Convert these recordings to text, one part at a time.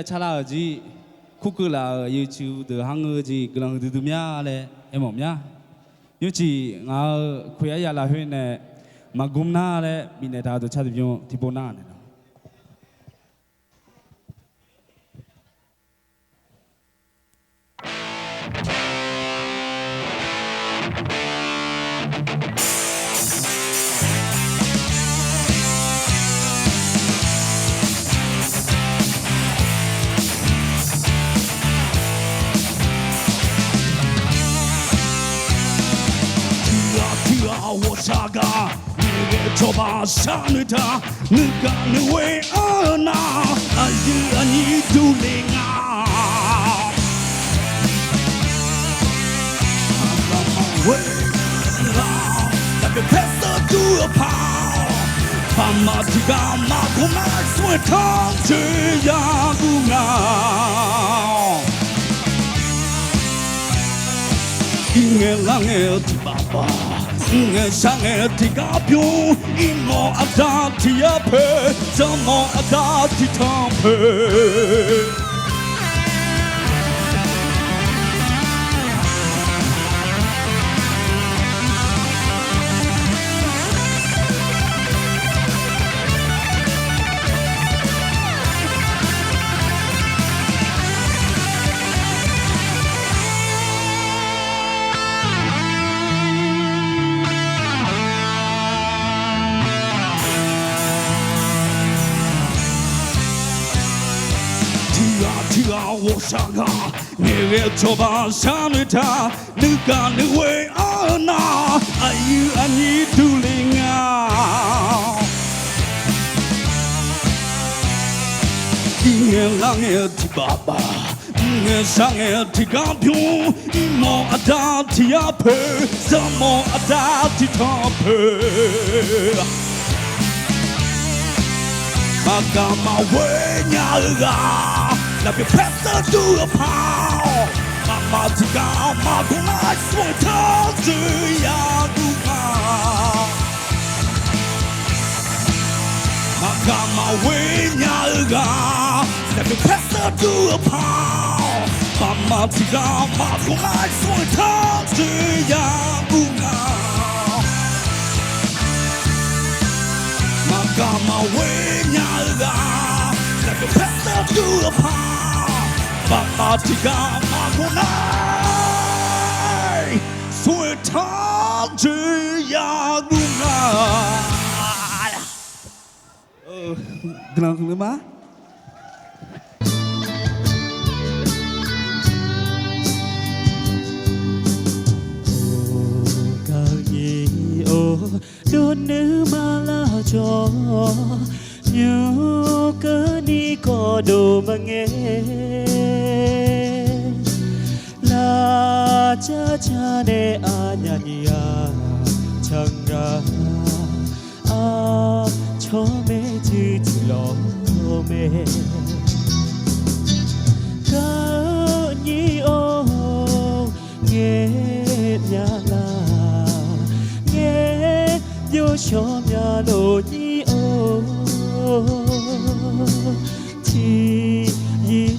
Chala ji kukula YouTube the hanger ji gelang du mya le em mya yu chi nga khwe ya la hwe ne magumna le bi ne da to cha tyon tipona ne我啥个？你个做把啥女的？你个你为二哪？哎呀，你都灵啊！为啊，那个拍摄都跑，爸妈这个马古马说他这样不啊，一眼两眼的爸爸。我想爱的嘎表，一毛阿达的呀配，怎么阿达的汤配？我想啊，你个做把啥女的？你个你为二哪？哎呀，你都灵啊！一眼两眼的爸爸，我想爱的嘎表，一毛阿达的呀配，怎么阿达的汤配？马嘎马为娘啊！那边拍摄都要跑，妈妈这个马公来说他这样不好，马干嘛为娘啊？那边拍摄都要跑，妈妈这个马公来说他这样不好，马干嘛为娘啊？那边拍摄都要跑。爸爸这个马过来，所以他这样不来。gelang gelang ma đôn nữ mà la cho nhiều cơ ni có đồ mà nghe la cha cha ne a nya nya chẳng ra a cho mẹ chữ chỉ lo mẹ cơ ni ô nghe nhà la nghe vô cho nhà đồ ni ô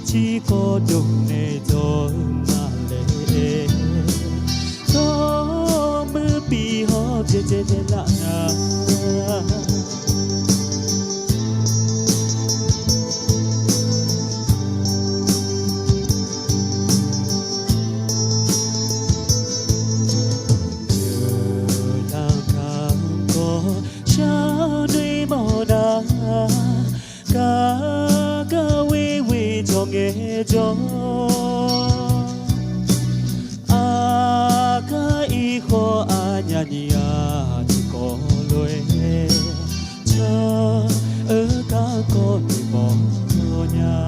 chỉ có đúng này thôi mà lệ có mưa bị họ dễ dễ lạ nghe cho a cái ý khó a nhà nhà chỉ có lối cho ở cả con bỏ nhà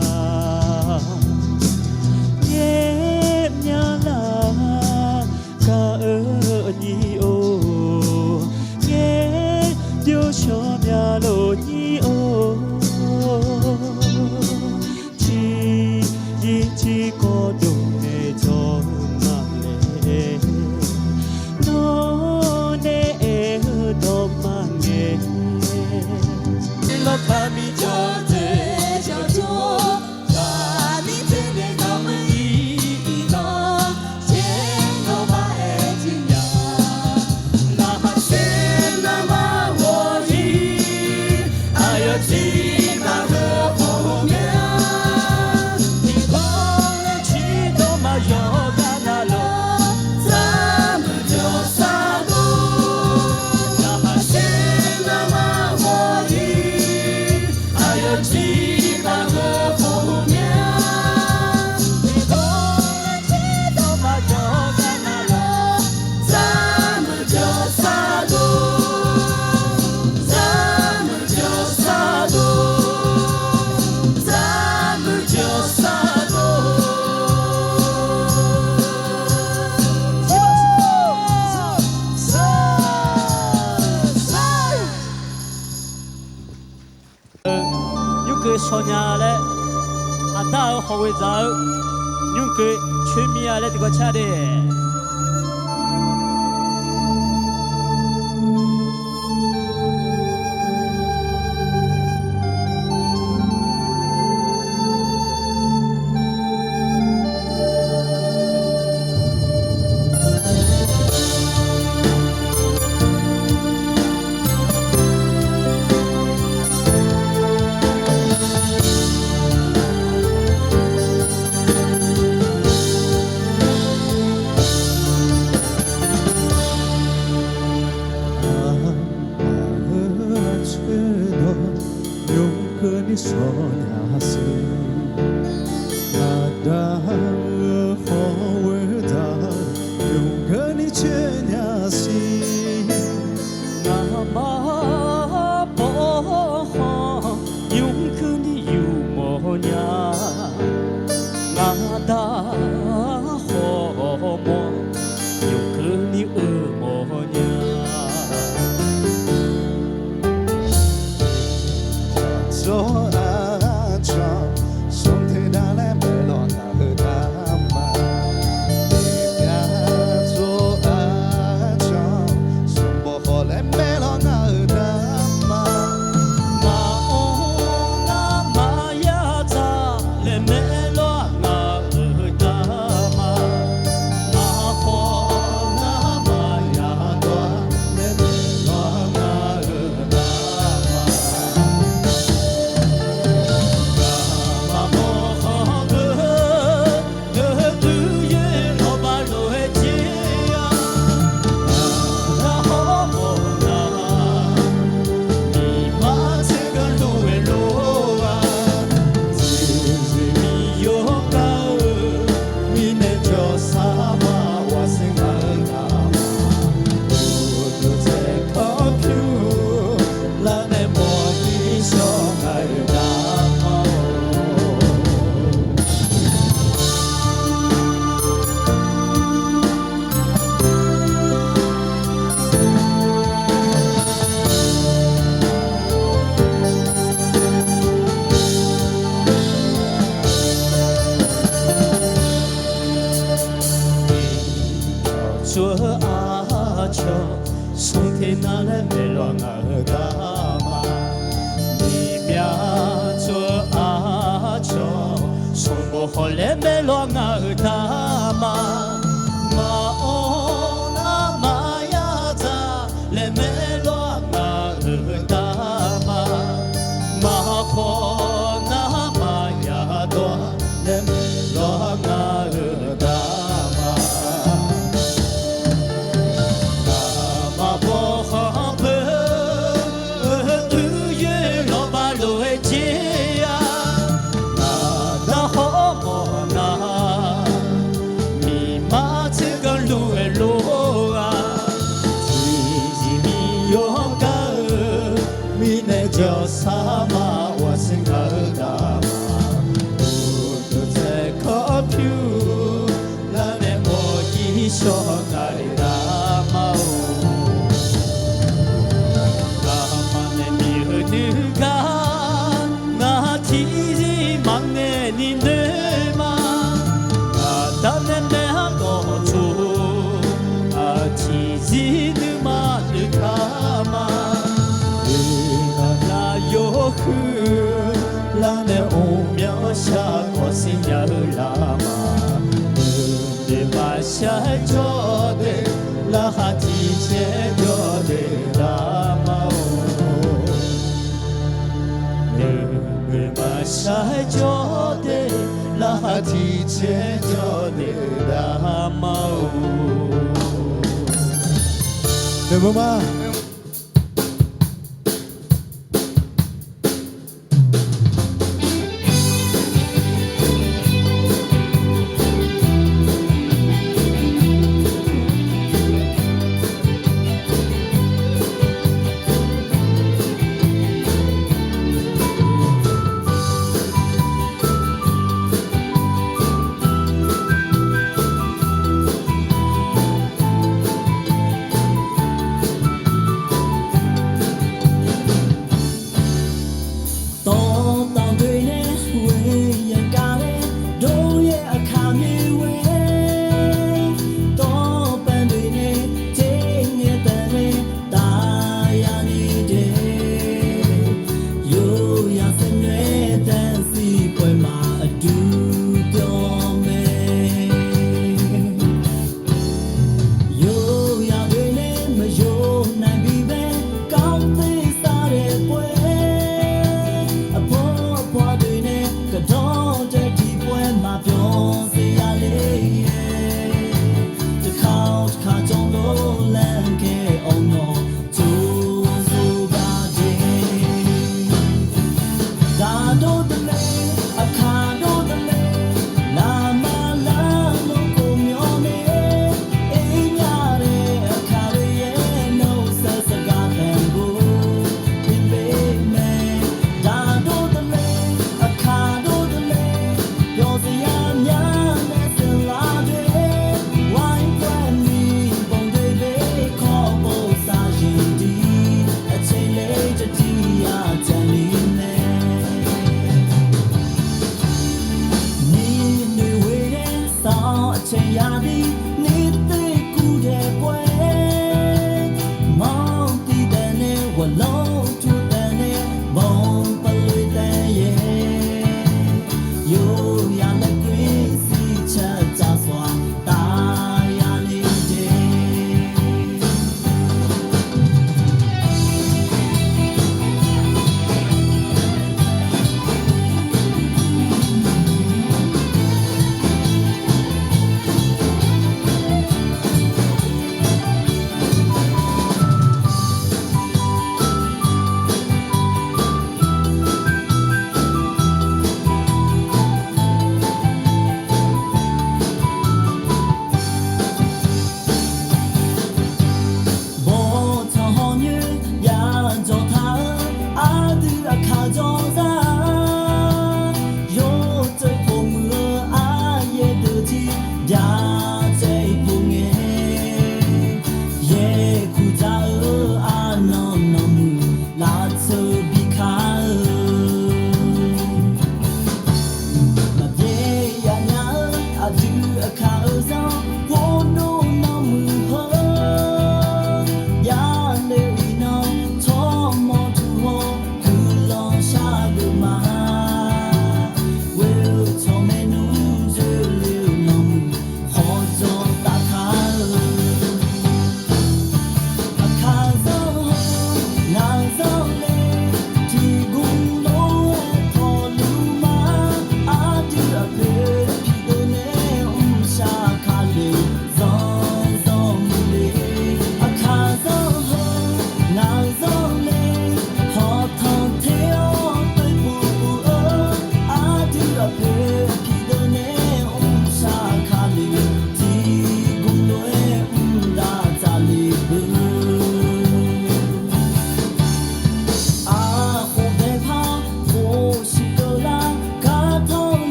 nhẹ nhà là cả ở nhiều nhẹ yêu cho nhà lối nhiều chỉ 好会走，牛哥全面来这个车的。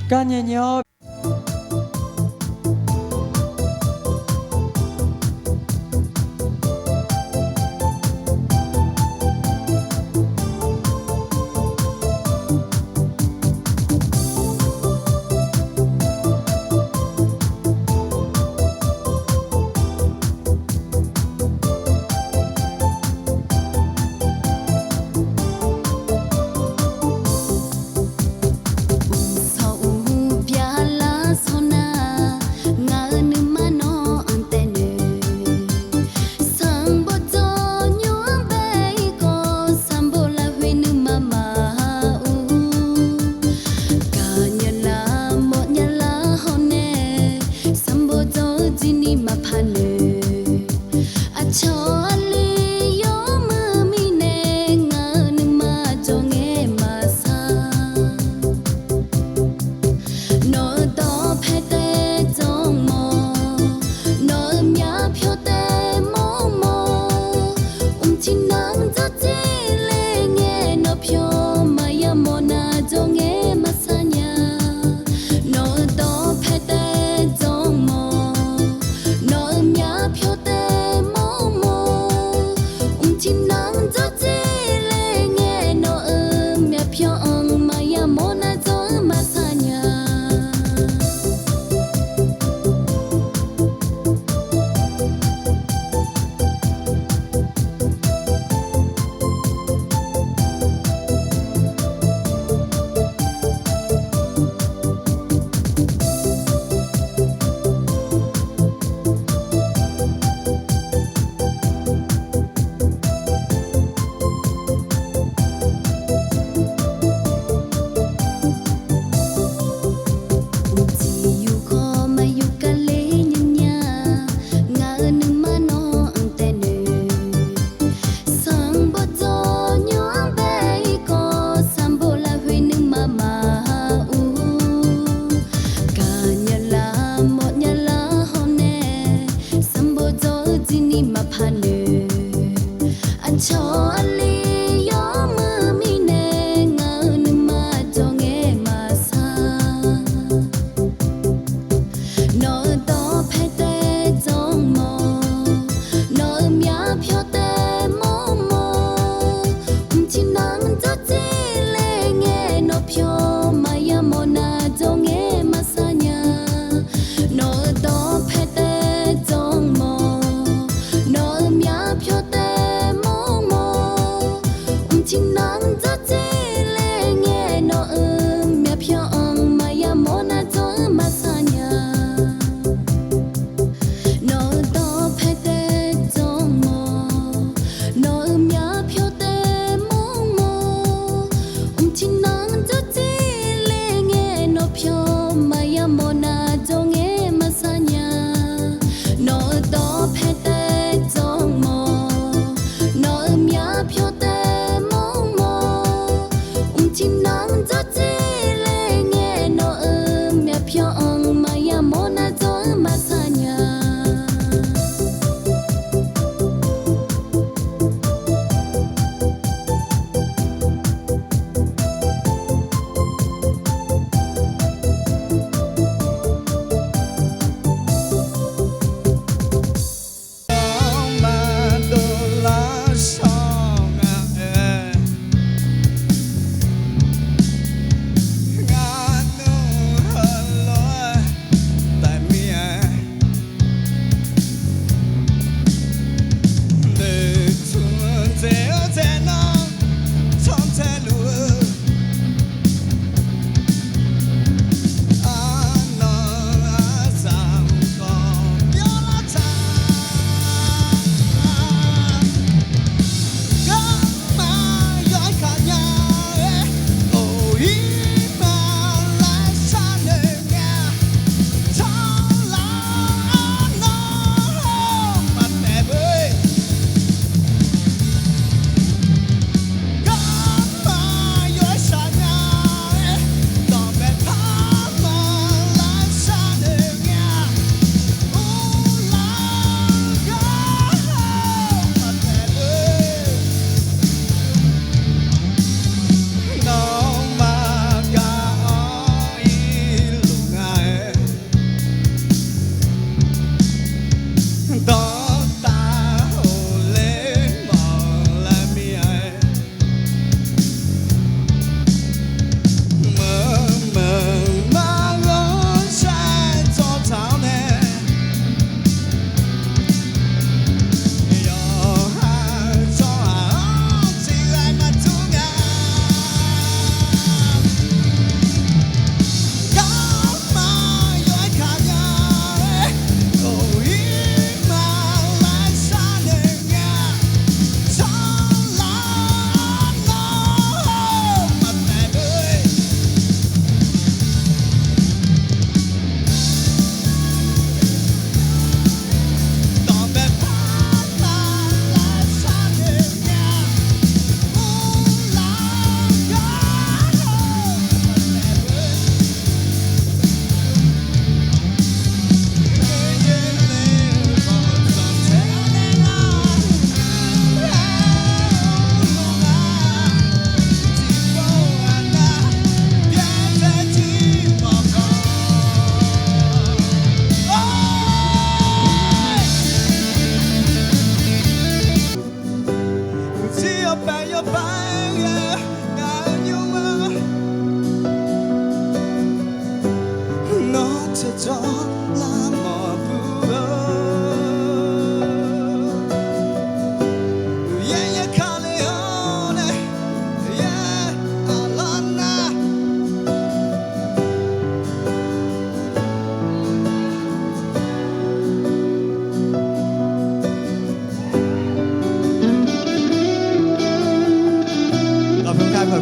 Ca nhẹ nhõm Hãy subscribe cho kênh Ghiền Mì Gõ để không bỏ lỡ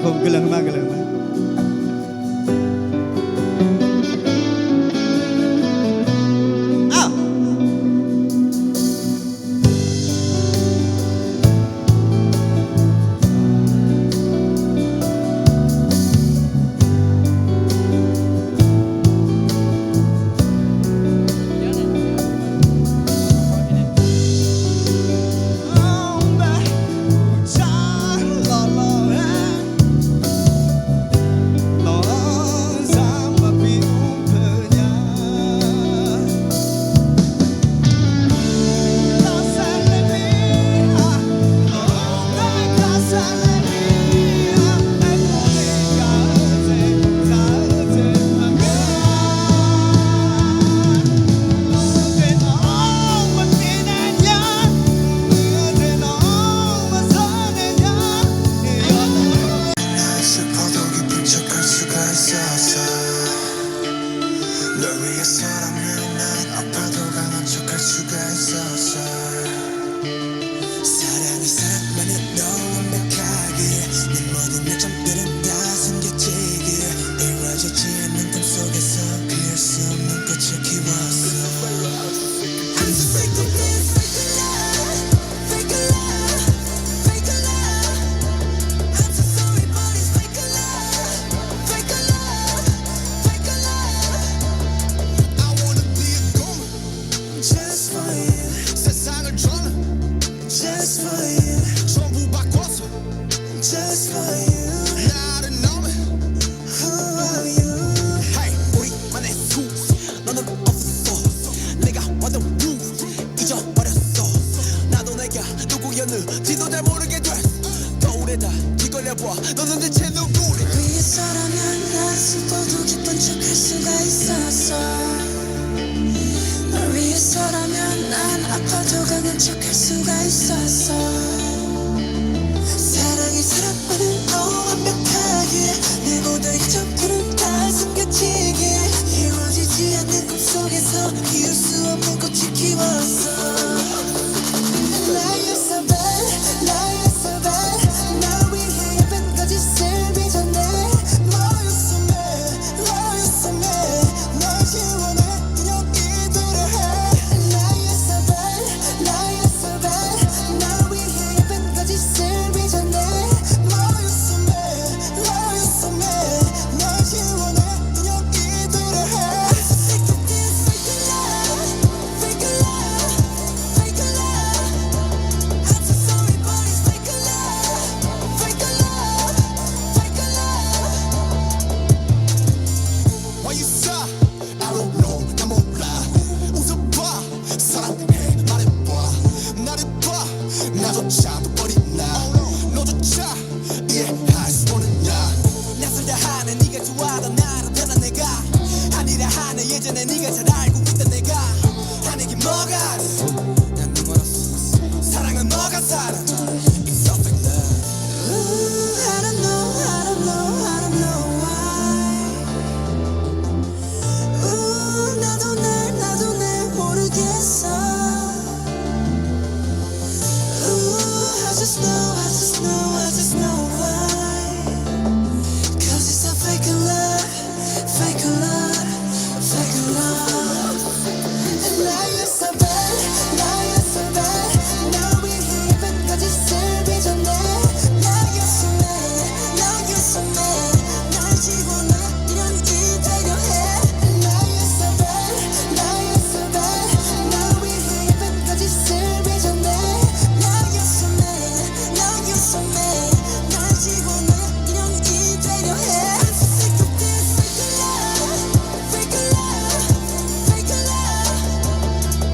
không cái lần mà 슬퍼도 기쁜 척할 수가 있었어 널 위해서라면 난 아파도 강한 척할 수가 있었어 사랑이 사랑만은 너무 완벽하게 내 모든 약점들은 다 숨겨지게 이루어지지 않는 꿈속에서 피할 수 없는 꽃을 키웠어 I'm so sick of this fake love, fake love I'm so sorry but it's fake love, fake love, fake love I wanna be a goon just for you 세상을 전해 just for you 전부 바꿔서 just for you 나를 너무 who are you Hey 우리만의 수 너는 없어 내가 완전 루 잊어버렸어 나도 내가 누구였는지도 잘 모르게 됐어 거울에다 뒤걸려봐 너는 대체 누구래 위해서라면 난 슬퍼도 기쁜 척할 수가 있었어 널 위해서라면 난 아파도 강한 척할 수가 있었어 사랑이 사랑만은 너무 완벽하게 내 모든 약점들은 다 숨겨지게 이루어지지 않는 꿈속에서 피울 수 없는 꽃을 키웠어 Lie so bad, lie so bad 날 위해 예쁜 거짓을 빚어내 너였어 날 지원해 그냥 이대로 해 Lie so bad, lie so bad 날 위해 예쁜 거짓을 빚어내 너였어 날 지원해 그냥 이대로 해 I'm so sick of this fake love, fake love I'm so sorry but it's fake love, fake love, fake love Why you sad? I don't know 난 몰라 웃어봐 사랑해 말해봐 나를 봐 나조차 또 버린 나 너조차 이해할 수 없는 나 낯설다 하네 네가 좋아하던 나로 변한 내가 아니라 하네 예전에 네가 잘 알고 있던 내가 하는 게 뭐가 난 눈멀었어 사랑은 너가 살아 It's so fake love Ooh, I don't know why Ooh, 나도 날 모르겠어 Ooh, I just know why Cause it's a fake love, fake love, fake love And now you're so bad, 날 위해 예쁜 거짓을 빚어내 Now you're so mad, 날 지워놔 이런 이대로 해 Now you're so bad, 날 위해 예쁜 거짓을 빚어내 Now you're so mad, 날 지워놔 이런 이대로 해 I'm so sick of this fake love, fake love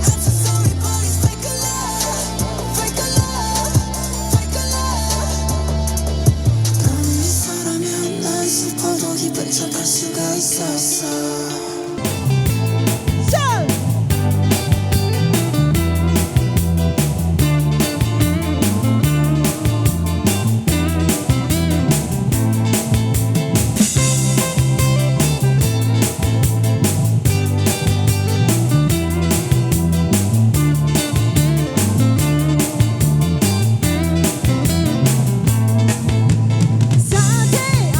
I'm so sorry but it's fake love, fake love, fake love 널 위해서라면 난 슬퍼도 기쁜 척할 수가 있었어 사랑해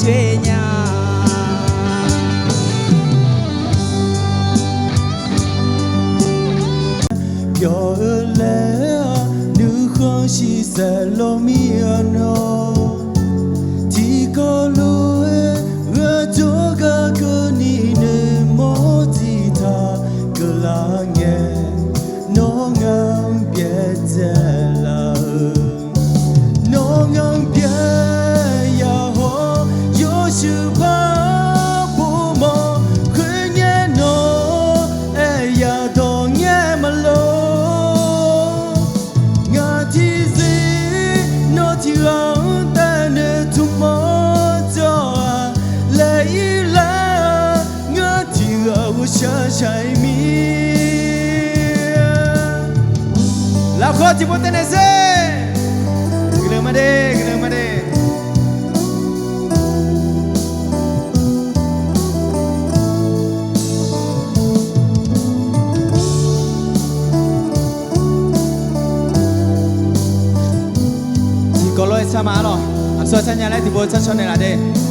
ချွေညာပြောလဲလူခေါ်ရှိစလုံးမီနော်ဒီကိုလိုရကြိုကကနီနေမောတီတာကလာငယ်နောငံပြည့်ကြလာနောငံပြည့်ရဟောယောရှုပါဘူမောခွင့်ငယ်နော်အဲရတော့ငယ်မလို့shine me la khoti botene se glemade ti kolo e sama lo so chanya lai ti bo cha chone la de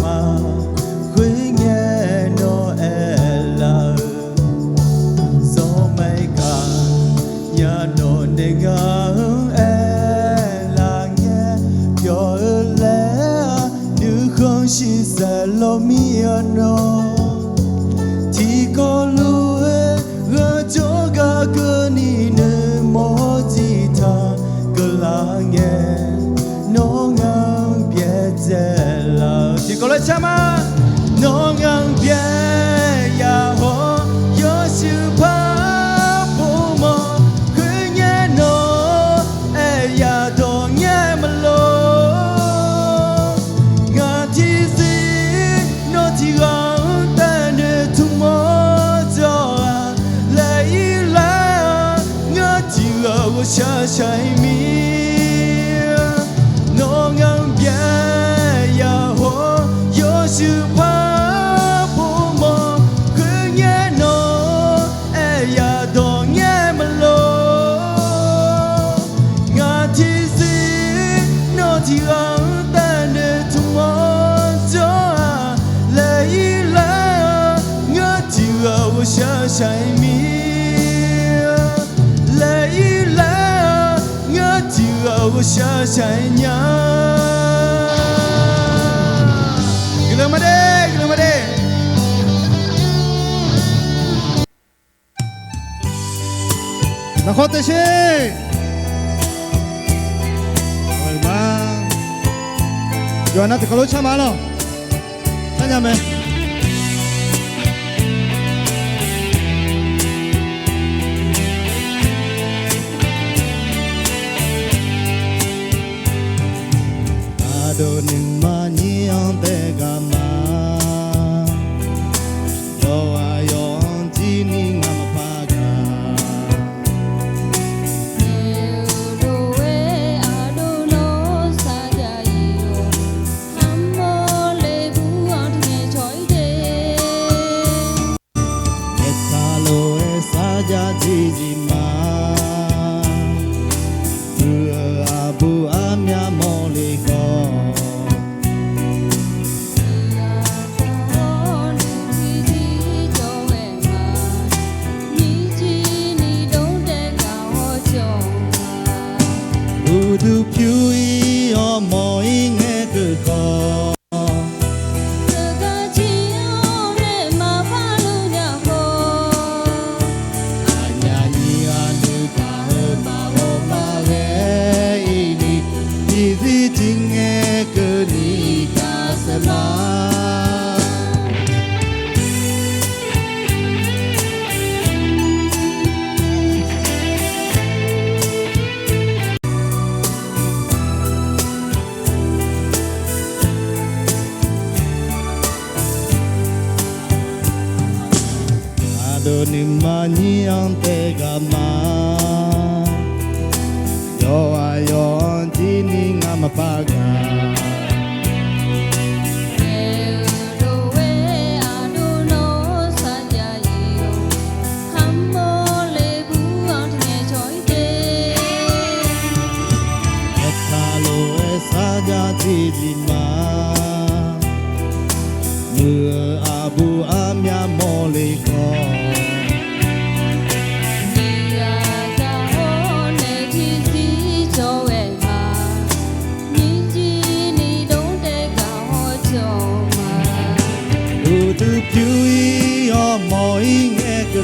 ma khuyên nghe Noel gió mây cả nhà nổ để ngỡ là nghe cho lẽ nữ không chỉ sẽ lo mi nó thì có lúa gỡ cho cả cơ ni nơ mò gì ta cơ là nghe nó ngang biết chỉ có lời chama nó ngang bia ya ho yo su pa bo mo khuyên nghe nó e ya do nghe mà lo ngã thi gì nó thì gắng ta nè thung mơ cho lấy lá ngã thì gắng của cha trái mi nó ngang bia sự pa bo mo khuyên nghe nó e ya do nghe mà lo ngã thi gì nó thì gắng ta nè thung mơ cho lấy lá ngã thì gắng của cha trái mi lấy lá ngã thì gắng của cha trái nhà Glemade Nakhote she Ôi ma Joanna thì có lối chama lo Sao nhà mẹ Adonin mani antega ma Lo ayon tini ngam paga Hãy subscribe cho kênh Ghiền Mì Gõ để không bỏ lỡ ni maniang tegama yo ayon tini ngamapaga Lima mưa abu amya moliko tu piui o moi nghe cơ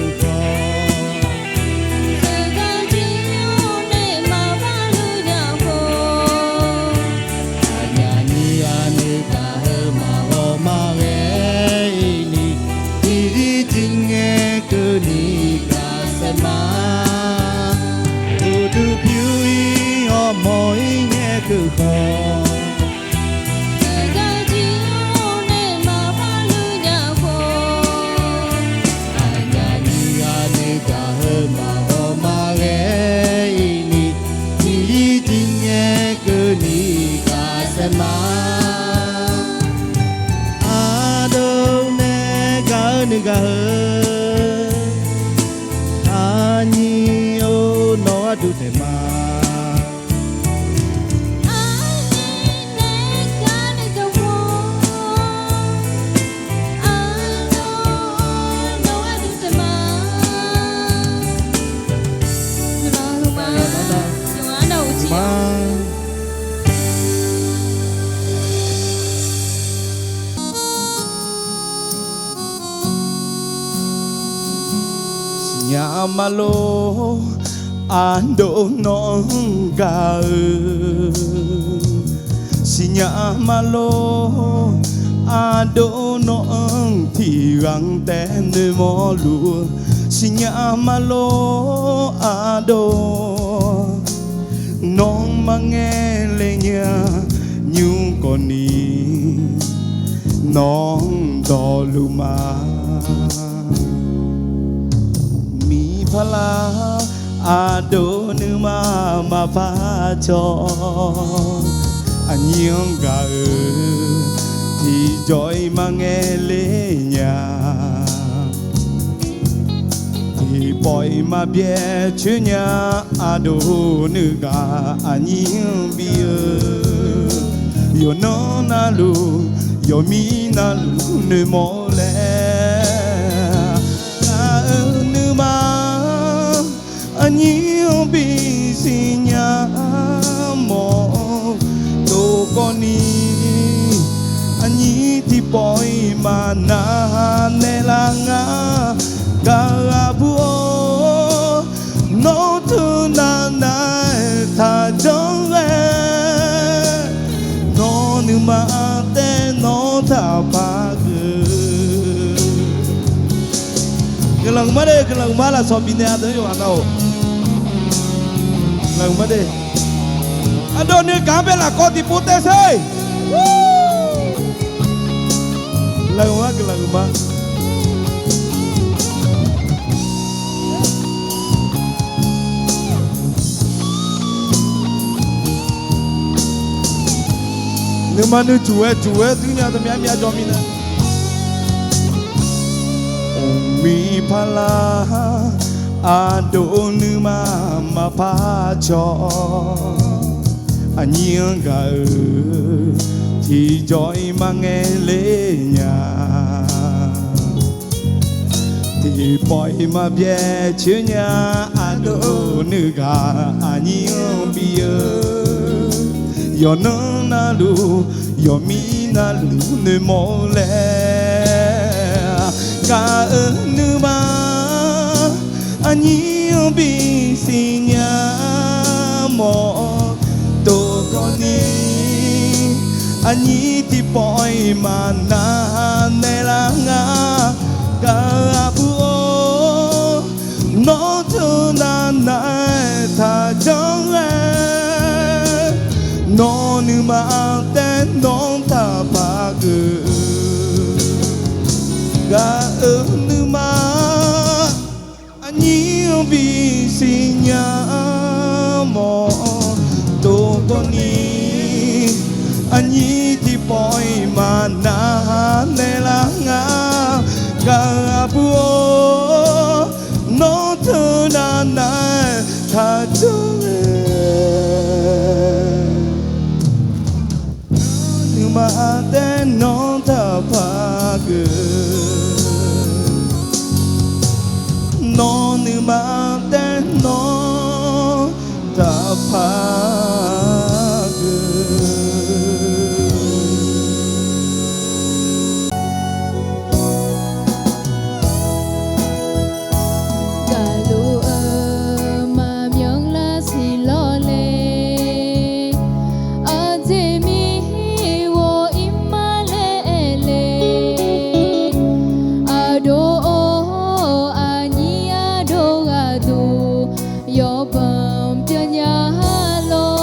mỗi nghe cứ khó Nega ani o no adu te ma nhà malo ando non ga si nhà malo ando non thì gắng tên nơi mò lúa si nhà malo ando non mà nghe lệ nhà nhung con đi non đò luma phala ado numa ma pha cho anh nhung gà thì joy mà nghe lệ nhà thì boy mà bia chứ nhà ado nữ gà anh nhung bia yo no na lu yo mi na lu ne mo le anh bị gì nhà mò đồ con đi anh thì boy mà na nè la ngã cả bùa nó thứ na na thà trong em nó như mà tên nó thà ba cái lần mà là so bên này đấy mà đâu lần mà đi anh đâu như cảm bên là con thì bút tê xây lần mà nếu mà nếu chú ấy thứ nhà tôi mẹ cho mình này mi phala ado numa ma pa cho anh nhớ gà thì joy mà nghe lệ nhà thì boy mà bia chứ nhà ado nữ gà anh nhớ bia yo no na lu yo mi na lu ne mo le cả nữ ba anh yêu bị si nhà mò tô con đi anh thì boy mà na ne la nga cả bùa nó thương na na thà trong em nó như mà tên nó thà ba gừ ga nữ mà nhiều vì si nhá mò đồ con đi anh nhí thì bói mà na nè là ngã cả bùa nó thơ na na tha chung nhưng mà tên nó thà phá gờ nó nhưng mà tên nó thà phá Yo bum cho nhà lo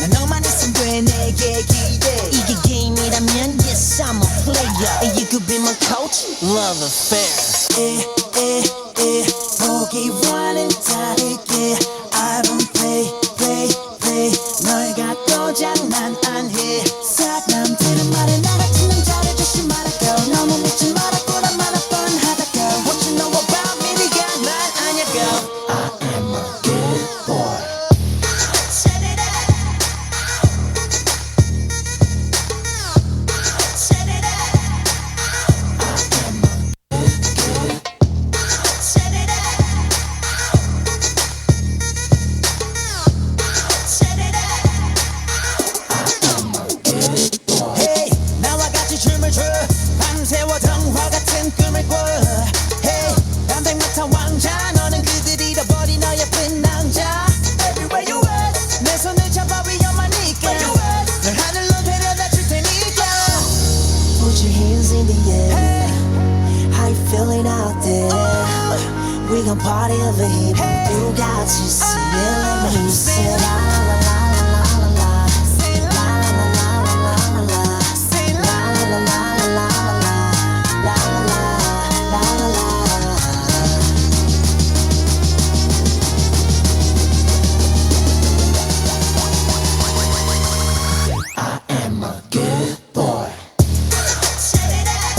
난 너만 있으면 돼 내게 기대 이게 게임이라면 yes I'm a player And you could be my coach Love affair 보기와는 다르게 I don't play 널 갖고 장난 안 해 사람들은 말해 나 같은 남자를 조심하라 girl 너무 믿지 마라 꼬라만 한 번 하다 girl What you know about me 네가 날 아냐 girl I am a good boy Set it up Set it up I am a good Set it up Set it up Hey 나와 같이 춤을 춰 밤새워童话같은 꿈을 꿔 Hey 담백마타 왕자 너는 그들 잃어버린 너의 예쁜 남자 Everywhere you at 내 손을 잡아 위험하니까 널 하늘로 데려다 줄 테니까 Put your hands in the air How you feeling out there We gon' party over here You got to see it Let me say la la la la la la la Say la la la la la la la la Say la la la la la la la la la la I am a good boy Set it up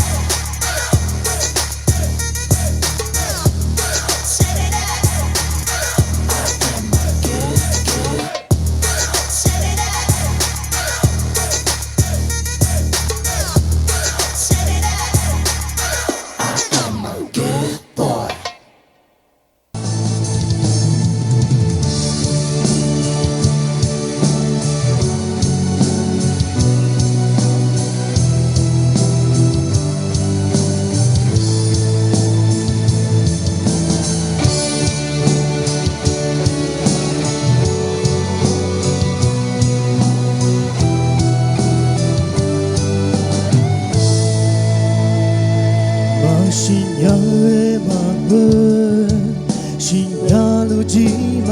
Set it up I am a good Set it up Set it up I am a good boy 신야의 마음은 신야루지만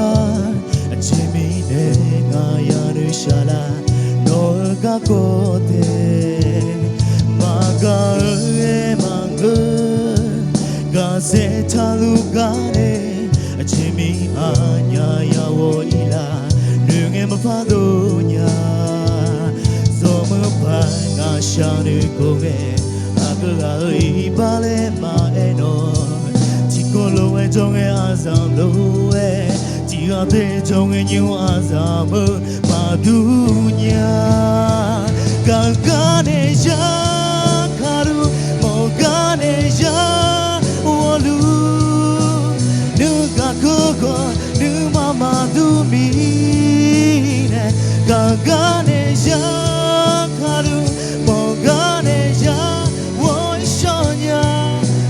아침이 내가 야르샤라 널 갖고 돼 마가의 마음은 가세타루 가네 아침이 아냐 야워이라 능에 마파도냐 소문판 가샤를 고해 아그아의 발레마에노 지콜로의 정의 아삼로에 지하대 정의 뉴 아삼을 마두냐 강간해자 가루 먹가내자 월루 누가 그거 누마마두 미네 강간해자 가루 먹가내자 원셔냐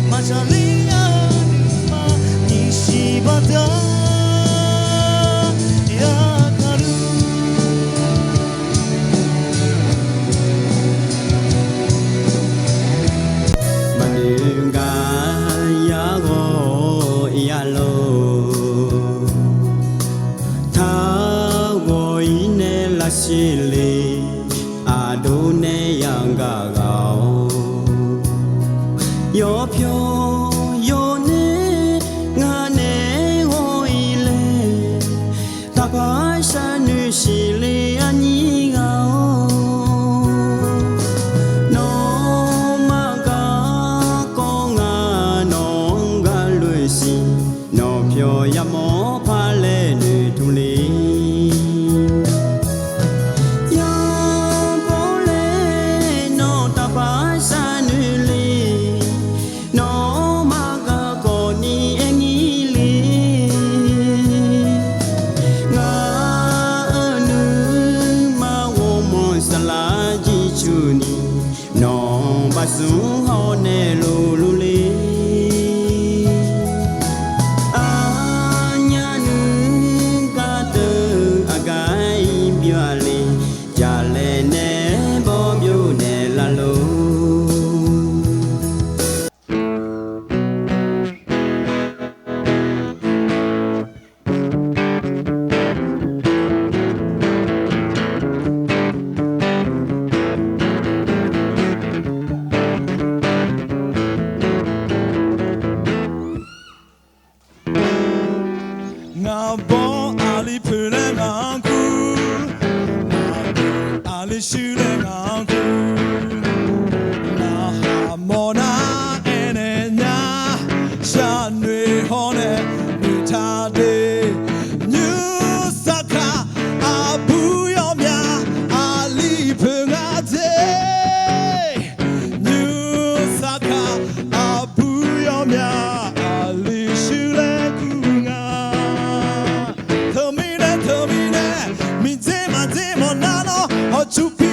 마샬리야 누마 니시바다 야가루 마누가 야고 야로 타고이네 라실리 아도네 양가가오 여표 요네 가네 호일레 다바샤누 실레 아니가오 노마가 공아 농갈루시 노표 야모 팔레누 둘리 야볼레 노 다바샤누리 ရှိတဲ့ငါကိုနာဟာမောနာအနေညာရှာနေဟောနေမိထားတဲ့ညူစကားအဘူယောမြအာလီဖငါတဲ့ညူစကားအဘူယောမြအာလီရှိလေကူငါသမီးနဲ့မိစေမနာနော်ဟောချူ